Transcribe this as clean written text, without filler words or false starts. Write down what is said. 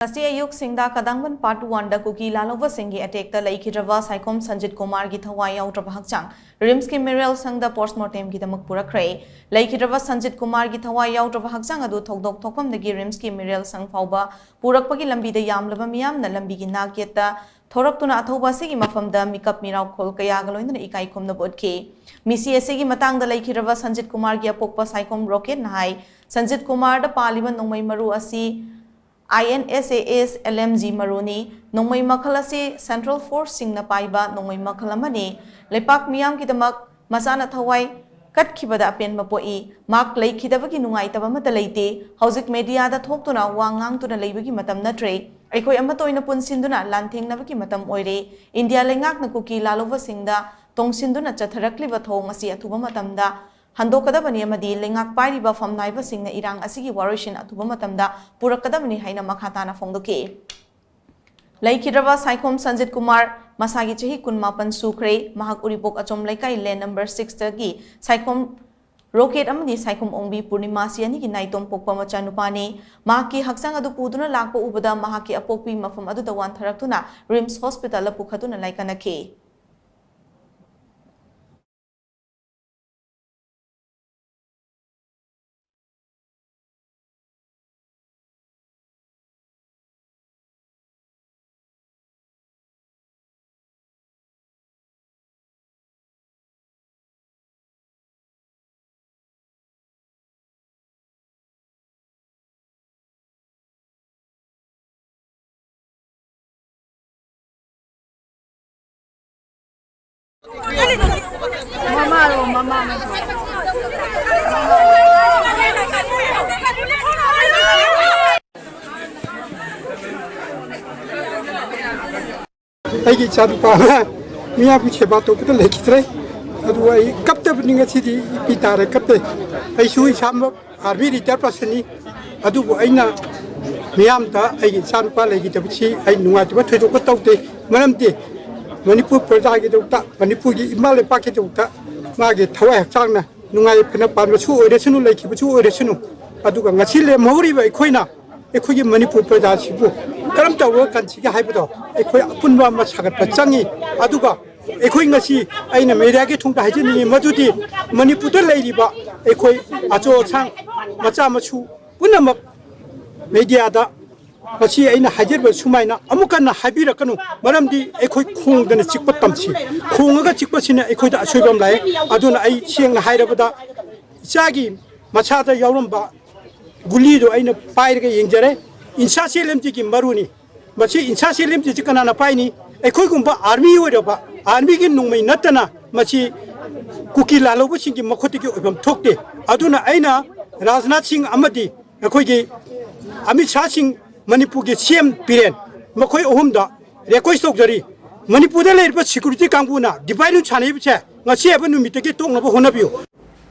Ngasi ayuk singda kadangban part 1 da kuki lalova singi attack da laikhidrawa Saikom Sanjit Kumar gi thawai yaudraba hakchang Rims ki Mirel sangda postmortem gi damak purakre laikhidrawa Sanjit Kumar gi thawai yaudraba hakchang adu thokdok thokpam dagi Rims ki Mirel sang phauba purakpagi lambi da yamlaba miyam na lambi gi naketa thoraktuna athoba sigi mafamda mikap mirau khol kaya galoina ikai khomna bodke misi asigi matang da laikhidrawa Sanjit Kumar gi apokpa Saikom rocket nahai Sanjit Kumar da paliba nongmai maru asi INSAS LMG Maruni Nongmai Makhalasi Central Force Singna Paiba Nongmai Makhalamani Lepak Miyam Kidamak Masana Thawai Kat Kibada Apen Mapoi Mak Lay Kidavaki Nungai Tabamata Late Hauzik Media da Tokuna Wangang to the Labiki Matam Natre Eko Amatoina Pun Sinduna Lanting Navaki Matam Oire India Lengak Nakuki Lalova Singda Tong Sinduna Chatarakli Vatong Asi Atuba Matamda Handokadabani amadi lengak pairiba famnaiba singna irang asigi warishin atuba matamda purakadabani haina makhatana phongdoke Laikhidrawa Saikom Sanjit Kumar masagi chahi kunmapan sukre mahak uripok achom laikai lane number 6 tagi Saikom rocket amadi Saikom ongbi purnima siani gi naitom pokpa macha nupani mahaki haksang adu puduna lakpa ubada mahaki apokpi mafam adu dawan tharaktuna Rims Hospital la pukhatuna laikanake Mama. Aiki cari pala, miya puche bato kita leki tray. Aduh, ai kapte beninga sidi pitare kapte. Ai sui sama arbi ritar pasani. Aduh, ai na miyam ta ai cari pala leki tapi si ai nunga tu betul betul tahu te mana te. Manipur perda gitu tak, Manipur di Malay pakai tu tak. Mage thawai hakchang na nungai phena pan chu ore chunu leki chu ore chunu adu ga ngasi le mohri ba khoina ekhoi gi Manipur praja sibu karam ta wo kan chi ga haibudo ekhoi apunwa ma sagat pa changi adu ga ekhoi ngasi aina media ge thungta hajini majudi Manipur da leiri ba ekhoi ajo chang macha machu punamak media da ngasi aina hajer ba sumaina amukana habira kanu maramdi ekhoi khung dana chikpa tamchi khunga chikpa sina ekhoi da asoibam lai aduna ai siang na hairabada chagi machada yauramba guli do aina pairga yengjare insa selemti ki maruni machi insa selemti chikana na paini ekhoi gumba army oiroba army gi nungmai natana machi kuki lalobu singi makhoti ki oibam thokte aduna aina Rajnath Singh amadi ekhoi gi Amit Shah Singh Manipur ke CM Piren, makoi ohumda request okjari Manipur da leirpa security kangbu na divide chane bicha ngasi aba numite ke tong na bo honabiyo